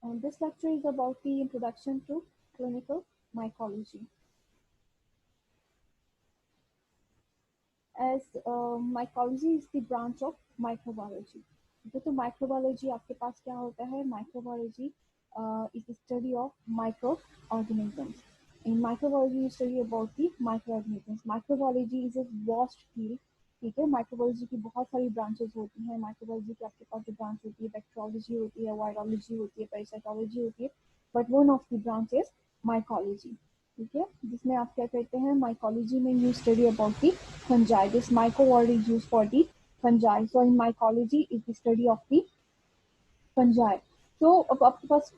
and this lecture is about the introduction to clinical mycology. As mycology is the branch of microbiology. तो microbiology आपके पास क्या होता है? Microbiology is the study of microorganisms. In microbiology you study about the microorganisms. Microbiology is a vast field. ठीक है, microbiology की बहुत सारी ब्रांचेस होती हैं. माइक्रोबायोलॉजी की आपके पास जो ब्रांच होती है बैक्टीरियोलॉजी होती है, वायरोलॉजी होती है, पैरासाइटोलॉजी होती है, but one of the branches mycology. ठीक है, जिसमें आप क्या करते हैं, माइकोलॉजी में you study about the fungi. This myco word is used for the fungi. So in mycology is the study of the fungi. तो अब आपके पास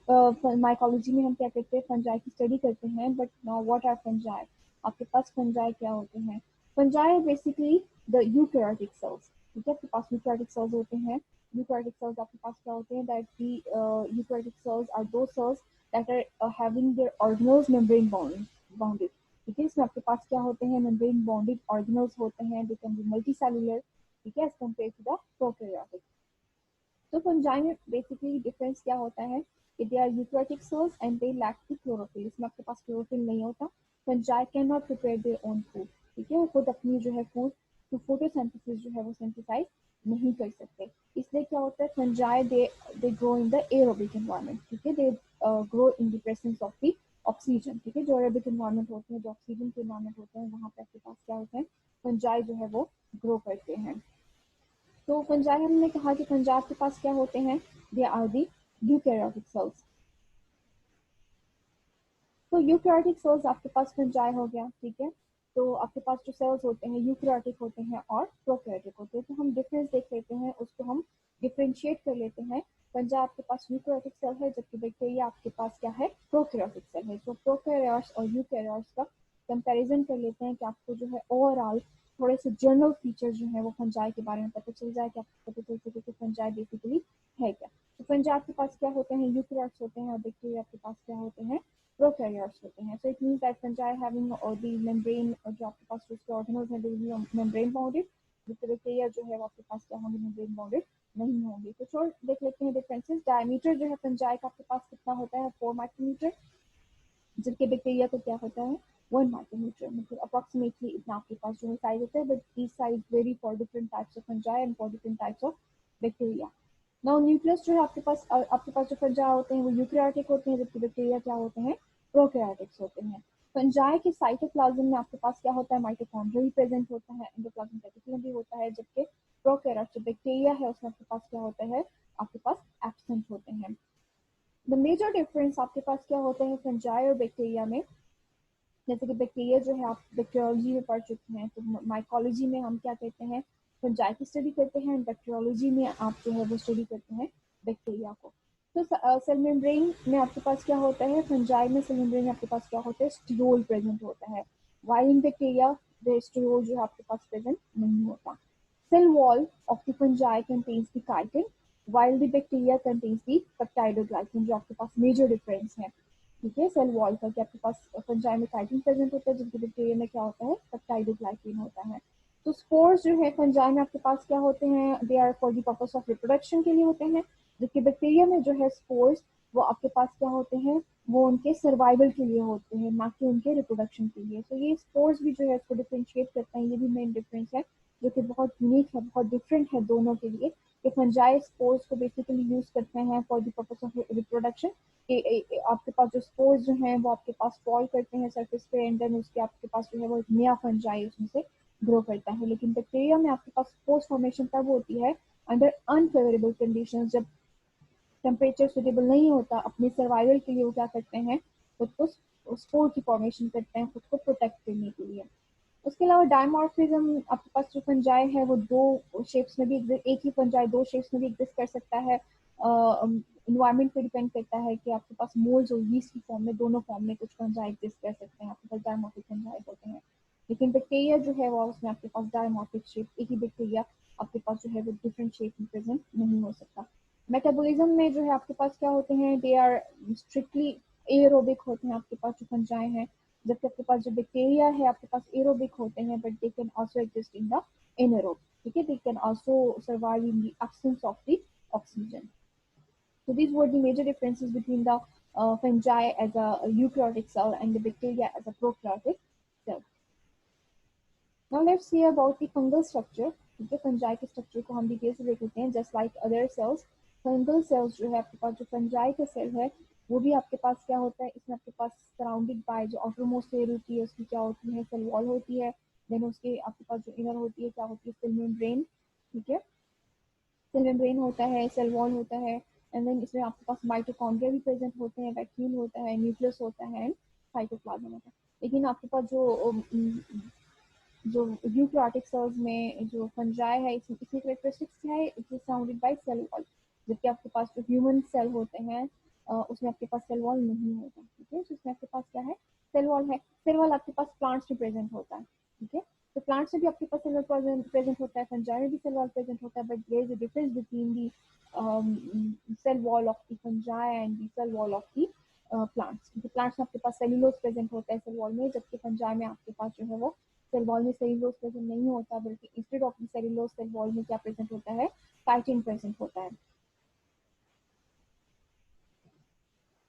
माइकोलॉजी में हम क्या करते हैं, फंजाई की स्टडी करते हैं. But now what are fungi? आपके पास फंजाई क्या होते हैं? Fungi basically the eukaryotic cells. ठीक है, आपके पास यूकैरियोटिक सेल्स होते हैं. यूकैरियोटिक सेल्स आपके पास क्या होते हैं? That the eukaryotic cells are दो cells that are having their organelles membrane bounded. ठीक है, इसमें आपके पास क्या होते हैं? मेम्ब्रेन बाउंडेड ऑर्गेनल्स होते हैं. They can be multicellular. ठीक है, as compare to the prokaryotic. तो फंजाई में बेसिकली डिफरेंस क्या होता है कि they are eukaryotic cells and they lack the chlorophyll. इसमें आपके पास क्लोरोफिल नहीं होता. Fungi can not prepare their own food. ठीक है, वो खुद अपनी जो है फूड तो फोटोसिंथेसिस जो है वो सिंथेसाइज नहीं कर सकते. इसलिए क्या होता है, fungi they grow in the aerobic environment. ठीक है, they grow in the presence of the oxygen. ठीक है, जो एरोबिक एनवायरनमेंट होते हैं, जो ऑक्सीजन के एनवायरनमेंट होते हैं, वहाँ पे आपके पास क्या होते हैं, फंजाई जो है वो ग्रो करते हैं. तो फंजाई हमने कहा कि फंजाई के पास क्या होते हैं? They are the eukaryotic cells. तो यूकैरियोटिक सेल्स आपके पास फंजाई हो गया. ठीक है, तो आपके पास जो सेल्स होते हैं यूकैरियोटिक होते हैं और प्रोकैरियोटिक होते हैं. तो हम डिफरेंस देख लेते हैं, उसको हम डिफरेंशिएट कर लेते हैं. फंजाई आपके पास यूकैरियोटिक सेल है, जबकि बैक्टीरिया आपके पास क्या है? प्रोकैरियोटिक सेल है. तो प्रोकैरियोट्स और यूकैरियोट्स का कंपैरिजन कर लेते हैं कि आपको जो है ओवरऑल थोड़े से जनरल फीचर जो है वो फंजाई के बारे में पता चल जाए कि आपको पता चल सके कि फंजाई बेसिकली है क्या. तो फंजाई के पास क्या होते हैं? यूकैरियोट्स होते हैं और बैक्टीरिया के पास क्या होते हैं? प्रोकैरियोट्स होते हैं. So it means that fungi having the membrane, जो आपके पास उसके ऑर्गेनल्स हैं, they will be membrane bounded. जबकि बैक्टीरिया जो है वो आपके पास क्या होंगे? मेम्ब्रेन बाउंडेड नहीं होंगे. तो छोड़ देख लेते हैं डिफरेंसेस. डायमीटर जो है फंजाई का आपके पास कितना होता है? 4 माइक्रोमीटर. जबकि बैक्टीरिया को क्या होता है? 1 माइक्रोमीटर. मतलब अप्रोक्सीमेटली इतना आपके पास जो है साइज होता है. But these size very for different types of fungi and for different types of bacteria. Now nucleus जो है आपके पास जो फंजाई होते हैं वो यूकैरियोटिक होते हैं, जबकि बैक्टीरिया क्या होते हैं? प्रोकैरियोटिक्स होते हैं. फंजाई के साइटोप्लाज्म में आपके पास क्या होता है? माइटोकॉन्ड्रिया भी प्रेजेंट होता है, एंडोप्लाज्मिक रेटिकुलम भी होता है. जबकि प्रोकैरियोट जो बैक्टीरिया है उसमें आपके पास क्या होता है? आपके पास एब्सेंट होते हैं. द मेजर डिफरेंस आपके पास क्या होते हैं फंजाई और बैक्टीरिया में? जैसे कि बैक्टीरिया जो है आप बैक्टीरियोलॉजी में पढ़ चुके हैं, तो माइकोलॉजी में हम क्या कहते हैं? फंजाई की स्टडी करते हैं. बैक्टीरियोलॉजी में आप जो है वो स्टडी करते हैं बैक्टीरिया को. तो सेल मेम्ब्रेन में आपके पास क्या होता है? फंजाई में सेल मेम्ब्रेन में आपके पास क्या होता है? स्टिरोल प्रेजेंट होता है. वाइल इन बैक्टीरिया द स्टिरोल जो है आपके पास प्रेजेंट नहीं होता. Cell wall of the fungi contains the chitin, while the bacteria contains the peptidoglycan. जो आपके पास मेजर डिफरेंस है. ठीक है, सेल वॉल का कि आपके पास फंजाई में काइटिन प्रेजेंट होता है, जबकि बैक्टीरिया में क्या होता है? पेप्टाइडोग्लाइकेन होता है. तो स्पोर्स जो है फंजाई में आपके पास क्या होते हैं? They are for the purpose of reproduction के लिए होते हैं. जबकि बैक्टीरिया में जो है स्पोर्स वो आपके पास क्या होते हैं? वो उनके सर्वाइवल के लिए होते हैं, ना कि उनके रिप्रोडक्शन के लिए. तो ये स्पोर्स भी जो है इसको डिफ्रेंशिएट करते हैं. ये भी मेन डिफरेंस है जो कि बहुत यूनिक है, बहुत डिफरेंट है दोनों के लिए. कि फंजाई स्पोर्स को बेसिकली यूज करते हैं for the purpose of reproduction. आपके पास जो स्पोर्स जो हैं वो आपके पास फॉल करते हैं सरफेस पे, एंड देन उसके आपके पास जो है वो एक नया फंजाई उसमें से ग्रो करता है. लेकिन बैक्टीरिया में आपके पास स्पोर्स फॉर्मेशन तब होती है अंडर अनफेवरेबल कंडीशंस. जब टेम्परेचर सुटेबल नहीं होता अपने सर्वाइवल के लिए, वो क्या करते हैं? खुद को स्पोर की फॉर्मेशन करते हैं, खुद को प्रोटेक्ट करने के लिए. उसके अलावा डायमॉर्फिज्म आपके पास जो फंजाई है वो दो शेप्स में भी एक ही फंजाई दो शेप्स में भी एग्जिस्ट कर सकता है. इन्वायरमेंट पे डिपेंड करता है कि आपके पास मोल्स और यीस्ट की फॉर्म में, दोनों फॉर्म में कुछ फंजाई एग्जिस्ट कर सकते हैं. आपके पास डायमॉर्फिक फंजाई होते हैं. लेकिन बैक्टीरिया जो है वो उसमें आपके पास डायमॉर्फिक शेप, एक ही बैक्टीरिया आपके पास जो है वो डिफरेंट शेप में प्रेजेंट नहीं हो सकता. मेटाबॉलिज्म में जो है आपके पास क्या होते हैं? दे आर स्ट्रिक्टली एरोबिक होते हैं आपके पास जो फंजाई हैं. जबकि आपके पास जो बैक्टीरिया है आपके पास एरोबिक होते हैं, but they can also exist in the anaerobe. ठीक है, they can also survive in the absence of the oxygen. So these were the major differences between the fungi as a eukaryotic cell and the bacteria as a prokaryotic cell. Now let's see about the fungal structure. ठीक है, fungi के structure को हम detail से देख लेते हैं. Just like other sales, fungal sales जो है आपके पास, जो फंजाई का सेल है वो भी आपके पास क्या होता है, इसमें आपके पास सराउंडेड बाय जो आउटरमोस्ट लेयर होती है उसकी क्या होती है, सेल वॉल होती है. देन उसके आपके पास जो इनर होती है क्या होती है, सेल मेम्ब्रेन. ठीक है, सेल मेम्ब्रेन होता है, सेल वॉल होता है. एंड देन इसमें आपके पास माइटोकॉन्ड्रिया भी प्रेजेंट होते हैं, वैक्यूल होता है, न्यूक्लियस होता है एंड साइटोप्लाज्म होता है. लेकिन आपके पास जो यूकैरियोटिक सेल्स में जो फंजाई है, इसकी कैरेक्टरिस्टिक्स क्या है, it is surrounded by cell wall. जबकि आपके पास जो ह्यूमन सेल होते हैं उसमें आपके पास सेल वॉल नहीं होता. ठीक है, जिसमें आपके पास क्या है, सेल वॉल है. सेल वॉल आपके पास प्लांट्स में प्रेजेंट होता है. ठीक है, तो प्लांट्स में भी आपके पास सेल वॉल प्रेजेंट होता है, फंजाई में भी सेल वॉल प्रेजेंट होता है. But there is a difference between the cell wall of the fungi and the cell wall of the plants. क्योंकि प्लांट्स में आपके पास सेल्यूलोज प्रेजेंट होता है सेल वॉल में, जबकि फंजाई में आपके पास जो है वो सेल वॉल में सेल्यूलोज प्रेजेंट नहीं होता, बल्कि instead of cellulose cell wall में क्या प्रेजेंट होता है, काइटिन प्रेजेंट होता है.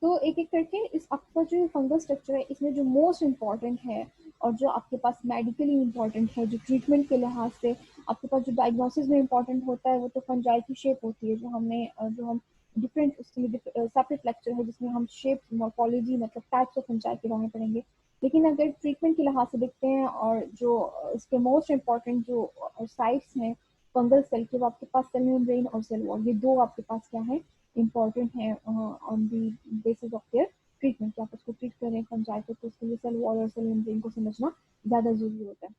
तो एक एक करके इस आपका जो फंगल स्ट्रक्चर है इसमें जो मोस्ट इम्पॉर्टेंट है और जो आपके पास मेडिकली इम्पॉर्टेंट है, जो ट्रीटमेंट के लिहाज से आपके पास जो डायग्नोसिस में इम्पॉर्टेंट होता है, वो तो फंजाई की शेप होती है, जो हम डिफरेंट उसके लिए सेपरेट लेक्चर है जिसमें हम शेप मॉर्फोलॉजी मतलब टाइप्स ऑफ फंजाई के बारे में पढ़ेंगे. लेकिन अगर ट्रीटमेंट के लिहाज से देखते हैं और जो इसके मोस्ट इम्पॉर्टेंट जो साइट्स हैं फंगल सेल के, वो आपके पास सेल मेम्ब्रेन और सेल वॉल, ये दो आपके पास क्या है, इम्पॉर्टेंट है on the basis of their treatment. कि आप उसको ट्रीट करें फंजाई को, तो उसके लिए सेल वॉल और सेल मेम्ब्रेन को समझना ज़्यादा जरूरी होता है.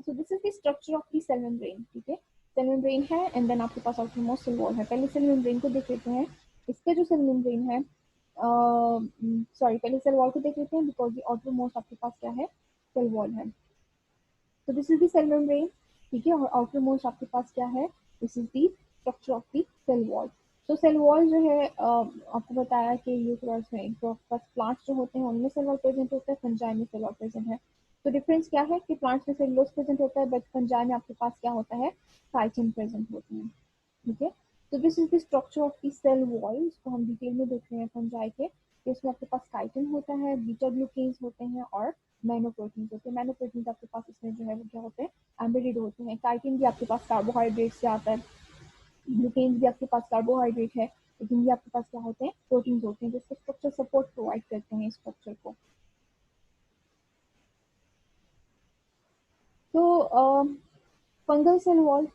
So this is the structure of the cell membrane. ठीक है, सेल मेम्ब्रेन है एंड देन आपके पास आउटरमोस्ट सेल वॉल है. पहले सेल मेम्ब्रेन को देख लेते हैं. इसका जो सेल मेम्ब्रेन है, सॉरी पहले सेल वॉल को देख लेते हैं, बिकॉज द आउटरमोस्ट आपके पास क्या है, सेल वॉल है. तो this is the cell membrane. ठीक है, और आउटर मोस्ट आपके पास क्या है, this is the structure of the cell wall. तो सेल वॉल जो है आपको बताया कि यूकेरियोट्स में प्लांट्स जो होते हैं उनमें सेल वॉल प्रेजेंट होता है, फंजाई में सेल वॉल प्रेजेंट है. तो डिफरेंस क्या है कि प्लांट्स में सेलुलोज प्रेजेंट होता है, बट फंजाई में आपके पास क्या होता है, काइटिन प्रेजेंट होते हैं. ठीक है, तो this is the structure of the cell wall. इसको हम डिटेल में देख रहे हैं फंजाई के. तो इसमें आपके पास काइटिन होता है, बीटा ग्लूकेन्स होते हैं और मैनोप्रोटीन होते हैं. मैनोप्रोटीन आपके पास इसमें जो है वो क्या होते हैं, एम्बेडेड होते हैं. काइटिन भी आपके पास कार्बोहाइड्रेट से आता है, ग्लूकेन्स भी आपके पास कार्बोहाइड्रेट है, लेकिन ये आपके पास क्या होते हैं, प्रोटीन होते हैं, जिसके स्ट्रक्चर सपोर्ट प्रोवाइड करते हैं स्ट्रक्चर को. तो फंगल सेल वॉल,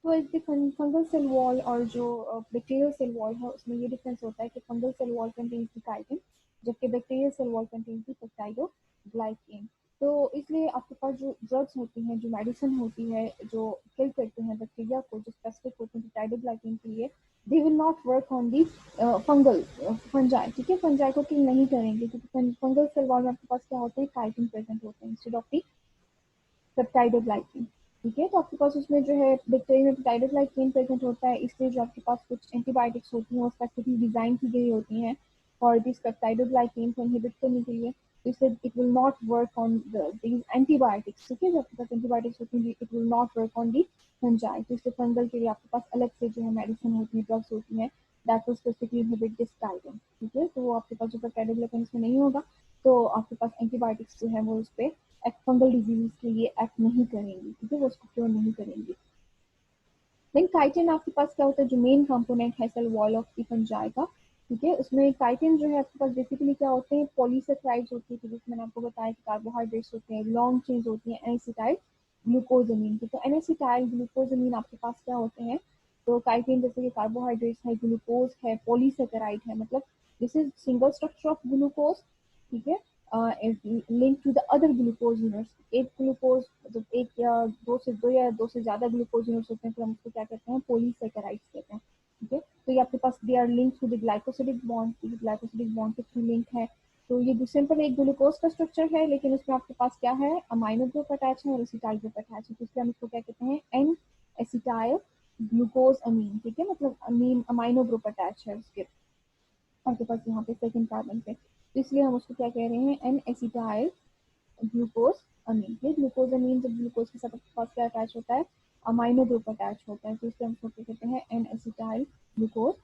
तो इस फंगल सेल वॉल और जो बैक्टीरियल सेल वॉल है उसमें ये डिफरेंस होता है कि fungal cell wall contains the chitin, जबकि bacterial cell wall contains the peptidoglycan. तो इसलिए आपके पास जो ड्रग्स होती हैं, जो मेडिसिन होती है जो किल करते हैं बैक्टीरिया को, जो स्पेसिफिक होते हैं पेप्टाइडोग्लाइकेन के लिए, they will not work on the fungal fungi. ठीक है, फंजाई को किल नहीं करेंगे क्योंकि फंगल सेल वॉल में आपके पास क्या होते हैं, काइटिन प्रेजेंट होते हैं इंस्टेड ऑफ दी पेप्टाइडोग्लाइकेन. ठीक है, तो आपके पास उसमें जो है बैक्टीरिया में पेप्टाइडोग्लाइकेन प्रेजेंट होता है, इसलिए जो आपके पास कुछ एंटीबायोटिक्स होती हैं वो स्पेसिफिकली डिजाइन की गई होती हैं और दिस पेप्टाइडोग्लाइकेन को इनहिबिट करने के लिए. तो इससे it will not work on these antibiotics. ठीक है, जो आपके पास एंटीबायोटिक्स होती हैं it will not work on the fungi. तो इससे फंगल के लिए आपके पास अलग से जो है मेडिसिन होती है, ड्रग्स होती हैं that will specifically inhibit this chitin. ठीक है, तो वो आपके पास जो पेप्टाइडोग्लाइकेन इसमें नहीं होगा, तो आपके पास एंटीबायोटिक्स जो है वो उस पर फंगल डिजीज के लिए एक्ट नहीं करेंगी. ठीक है, वो उसको क्योर नहीं करेंगी. देन काइटिन आपके पास क्या होता है, जो मेन कंपोनेंट है cell wall of the fungi का. ठीक है, उसमें काइटिन जो है आपके पास बेसिकली क्या होते हैं, पॉलीसेक्राइड्स होती है, जिसमें मैंने आपको बताया कि कार्बोहाइड्रेट्स होते हैं, लॉन्ग चेन्स होती हैं एनएसिटाइल ग्लूकोजमीन की. तो एनएसिटाइल ग्लूकोजमीन आपके पास क्या होते हैं, तो काइटिन जैसे कि कार्बोहाइड्रेट्स है, ग्लूकोज है, पॉलीसेक्राइड है, मतलब this is single structure of glucose. ठीक है, link to the other glucose units. एक ग्लूकोज मतलब एक या दो से ज्यादा ग्लूकोज यूनिट्स होते हैं, तो हम उसको क्या कहते हैं, पॉलीसेकेराइड्स कहते हैं. ठीक है, तो ये आपके पास they are link to the glycosidic bond. Glycosidic bond के थ्रू लिंक है. तो ये सिंपल एक ग्लूकोज का स्ट्रक्चर है, लेकिन उसमें आपके पास क्या है, अमाइनो ग्रुप अटैच है और एसिटाइल ग्रुप अटैच है. तो इसलिए हम इसको क्या कहते हैं, एन एसिटाइल ग्लूकोज अमीन. ठीक है, मतलब अमीन अमाइनो ग्रुप अटैच है उसके आपके पास यहाँ पे सेकंड कार्बन पे. तो इसलिए हम उसको क्या कह रहे हैं, एन एसिटाइल ग्लूकोज अमीन. ये ग्लूकोज अमीन जब ग्लूकोज के साथ आपके पास क्या अटैच होता है, अमाइनो ग्रुप अटैच होता है, तो इससे हम उसको कहते हैं एन एसिटाइल ग्लूकोज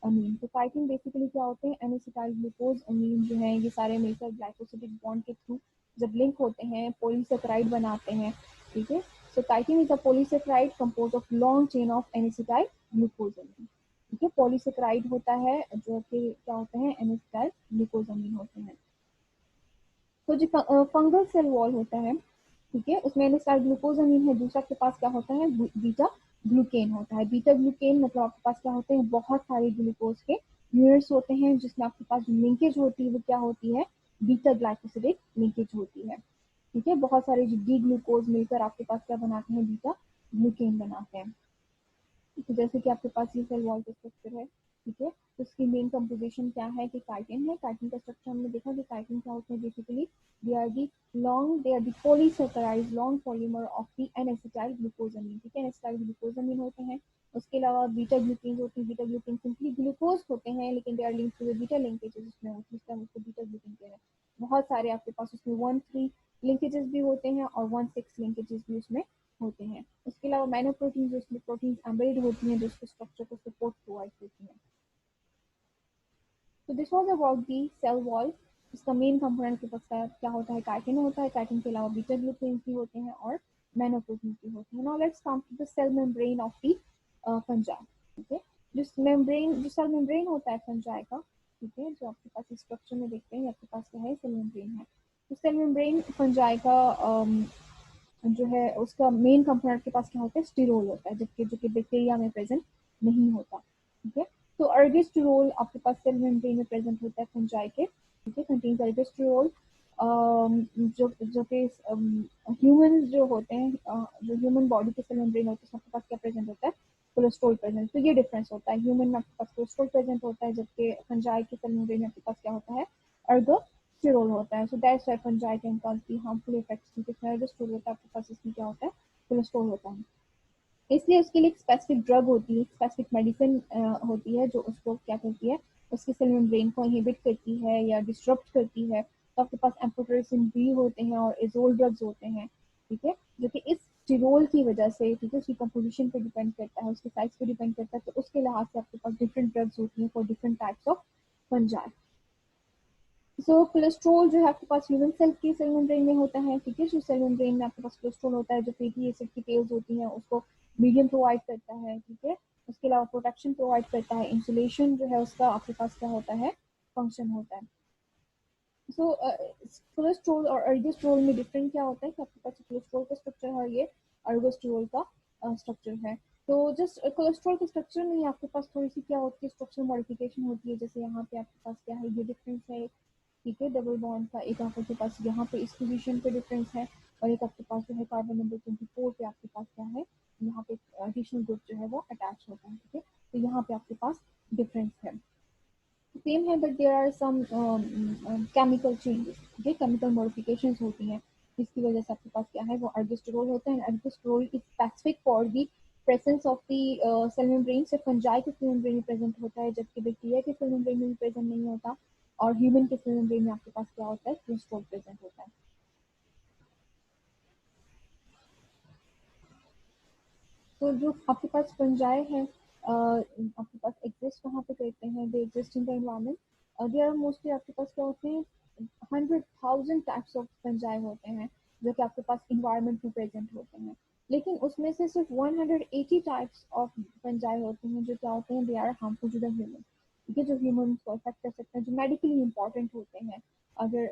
अमीन। तो काइटिन बेसिकली क्या होते हैं, एन एसिटाइल ग्लूकोज अमीन जो है ये सारे मिलकर ग्लाइकोसिडिक बॉन्ड के थ्रू जब लिंक होते हैं पॉलीसेकेराइड बनाते हैं, ठीक है। So chitin is a polysaccharide compose of long chain of N acetyl glucosamine, ठीक है। पॉलीसेकेराइड होता है जो कि क्या होते हैं, एन एसिटाइल ग्लूकोज अमीन होते हैं। तो जो फंगल सेल वॉल होता है, ठीक है, उसमें एन एसिटाइल ग्लूकोज अमीन है, दूसरा आपके पास क्या होता है, बीटा ग्लूकेन होता है। बीटा ग्लूकेन मतलब आपके पास क्या होते हैं, बहुत सारे ग्लूकोज के यूनिट्स होते हैं, जिसमें आपके पास लिंकेज होती है वो क्या होती है, बीटा ग्लाइकोसिडिक लिंकेज होती है, ठीक है। बहुत सारे जो डी ग्लूकोज मिलकर आपके पास क्या बनाते हैं, बीटा ग्लूकेन बनाते हैं। तो जैसे कि आपके पास ये सेल वॉल का स्ट्रक्चर है, ठीक है, तो इसकी मेन कंपोजिशन क्या है कि काइटिन है। काइटिन का स्ट्रक्चर हमने देखा कि काइटिन क्या होते हैं, basically they are the polysaccharide long polymer of the N acetyl glucosamine, ठीक है, एन एसिटाइल ग्लूकोजामीन होते हैं। उसके अलावा बीटा ग्लूकेन होती है, बीटा ग्लूकेन सिंपली ग्लूकोज होते हैं, लेकिन they are linked to the beta linkages, उसमें उसको बीटा ग्लूकेन कहते हैं। बहुत सारे आपके पास उसमें 1-3 लिंकेजेस भी होते हैं और 1-6 लिंकेजेस भी उसमें होते हैं। उसके अलावा माइनो प्रोटीन जो उसमें प्रोटीन एम्बेडेड होती हैं, जो उसके स्ट्रक्चर को सपोर्ट प्रोवाइड करती हैं। तो this was about the cell wall. इसका मेन कंपोनेंट के पास क्या होता है, काइटिन होता है। काइटिन के अलावा बीटा ग्लूकेन भी होते हैं और माइनो प्रोटीन भी होते हैं। Now let's come to the cell membrane of the fungi, ठीक है। जो सेल मेम्ब्रेन होता है फंजाई का, ठीक है, जो आपके पास स्ट्रक्चर में देखते हैं, आपके पास क्या है, सेल मेम्ब्रेन है। तो सेल मेम्ब्रेन फंजाई का जो है उसका मेन कंपोनेंट के पास क्या होता है, स्टिरोल होता है, जबकि जो कि बैक्टीरिया में प्रेजेंट नहीं होता, ठीक है। तो अर्गेस्टेरोल आपके पास सेल मेम्ब्रेन में प्रेजेंट होता है फंजाई के, ठीक है, कंटेन्स अर्गेस्टेरोल। जो जो कि ह्यूमन जो होते हैं, जो ह्यूमन बॉडी के सेल मेम्ब्रेन होते हैं, आपके पास क्या प्रेजेंट होता है, कोलेस्ट्रॉल प्रेजेंट। तो ये डिफरेंस होता है, ह्यूमन में आपके पास कोलेस्ट्रॉल प्रेजेंट होता है, जबकि फंजाई के सेल मेम्ब्रेन में आपके पास क्या होता है, अर्गोस्टेरोल होता है। So that's why fungi can cause the harmful effects, क्योंकि इसमें अर्गोस्टेरोल होता है, आपके पास इसमें क्या होता है, कोलेस्ट्रॉल होता है। इसलिए उसके लिए एक स्पेसिफिक ड्रग होती है, स्पेसिफिक मेडिसिन होती है, जो उसको क्या करती है, उसके सेल मेम्ब्रेन को इनहिबिट करती है या डिस्टर्ब करती है। तो आपके पास एम्फोटेरेसिन बी होते हैं और एजोल ड्रग्स होते हैं, ठीक है, जो कि इस स्टिरोल की वजह से, ठीक है, उसकी कंपोजिशन पे डिपेंड करता है, उसके साइज पे डिपेंड करता है, तो उसके लिहाज से आपके पास डिफरेंट ड्रग्स होती हैं for different types of fungi. So cholesterol जो है आपके पास ह्यूमन सेल की सेल मेम्ब्रेन में होता है, ठीक है। जो सेल मेम्ब्रेन में आपके पास कोलेस्ट्रॉल होता है, जो फैटी एसिड की टेल्स होती हैं उसको मीडियम प्रोवाइड करता है, ठीक है। उसके अलावा प्रोटेक्शन प्रोवाइड करता है, इंसुलेशन जो है उसका आपके पास क्या होता है, फंक्शन होता है। सो कोलेस्ट्रॉल और अर्गोस्टेरोल में डिफरेंट क्या होता है कि आपके पास कोलेस्ट्रॉल का स्ट्रक्चर है, ये अर्गोस्टेरोल का स्ट्रक्चर है। तो जस्ट कोलेस्ट्रॉल के स्ट्रक्चर में आपके पास थोड़ी सी क्या होती है, स्ट्रक्चर मॉडिफिकेशन होती है। जैसे यहाँ पे आपके पास क्या है, ये डिफरेंस है, ठीक है, डबल बॉन्ड का। एक आपके पास यहाँ पे इस पोजीशन पे डिफरेंस है, और एक आपके पास जो है कार्बन नंबर 24 पे आपके पास क्या है, यहाँ पे एडिशनल ग्रुप जो है वो अटैच होता है, ठीक है। तो यहाँ पे आपके पास डिफरेंस है, सेम है, but there are some chemical changes, ठीक है, केमिकल मॉडिफिकेशंस होती हैं, जिसकी वजह से आपके पास क्या है, वो अर्गोस्टेरोल होता है। Ergosterol is specific for the presence of the cell membrane, सिर्फ फंजाई के सेल मेम्ब्रेन में प्रेजेंट होता है, जबकि बैक्टीरिया के सेल मेम्ब्रेन में भी प्रेजेंट नहीं होता, और ह्यूमन के सेल मेम्ब्रेन में आपके पास क्या होता है, कोलेस्ट्रॉल प्रेजेंट होता है। तो जो आपके पास फंजाई है, आपके पास एग्जिस्ट कहाँ पे करते हैं, they exist in the environment. There are mostly आपके पास क्या होते हैं, 100,000 टाइप्स ऑफ फंजाई होते हैं, जो कि आपके पास इन्वायरमेंट में प्रेजेंट होते हैं। लेकिन उसमें से सिर्फ 180 टाइप्स ऑफ फंजाई होते हैं जो क्या होते हैं, they are harmful to the human, ठीक है, जो ह्यूमन को अफेक्ट कर सकते हैं, जो मेडिकली इंपॉर्टेंट होते हैं। अगर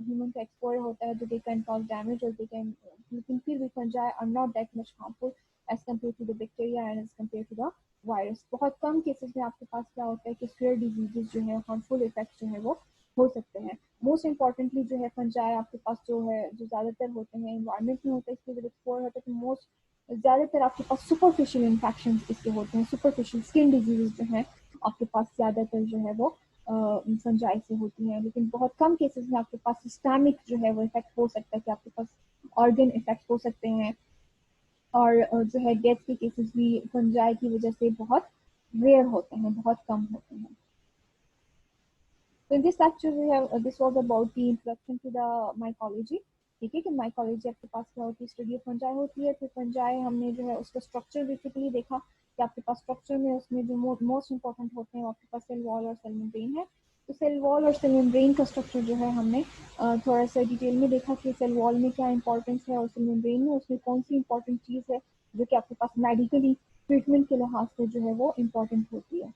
ह्यूमन का एक्सपोजर होता है तो दे कैन कॉज डैमेज, और दे कैन, लेकिन फिर भी fungi are not that much harmful as compare to the bacteria and as compare to the virus. बहुत कम केसेस में आपके पास क्या होता है कि फेयर डिजीजेज जो है, हार्मफुल इफेक्ट जो है वो हो सकते हैं। मोस्ट इंपॉर्टेंटली जो है फंजाई आपके पास जो है, जो ज़्यादातर होते हैं इन्वायरमेंट में होता है, इसलिए जब एक्सपोजर होता है तो मोस्ट ज़्यादातर आपके पास सुपरफिशियल इन्फेक्शन इसके होते हैं, सुपरफिशियल स्किन डिजीज जो है आपके पास ज़्यादातर जो है वो फंजाई से होती हैं। लेकिन बहुत कम केसेस में आपके पास सिस्टमिक जो है वो इफेक्ट हो सकता है, कि आपके पास ऑर्गन इफेक्ट हो सकते हैं, और जो है डेथ के केसेस भी फंजाई की वजह से बहुत रेयर होते हैं, बहुत कम होते हैं। So in this lecture, this was about the introduction to the mycology. ठीक है, कि माइकोलॉजी आपके पास क्या होती है, स्टडी ऑफ फंजाई होती है। फिर फंजाई हमने जो है उसका स्ट्रक्चर बेसिकली देखा कि आपके पास स्ट्रक्चर में उसमें जो मोस्ट इंपॉर्टेंट होते हैं वो आपके पास सेल वॉल और सेल मेम्ब्रेन है। तो सेल वॉल और सेल मेम्ब्रेन का स्ट्रक्चर जो है हमने थोड़ा सा डिटेल में देखा कि सेल वॉल में क्या इंपॉर्टेंस है और सेल मेम्ब्रेन में उसमें कौन सी इंपॉर्टेंट चीज़ है जो कि आपके पास मेडिकली ट्रीटमेंट के लिहाज से जो है वो इम्पोर्टेंट होती है।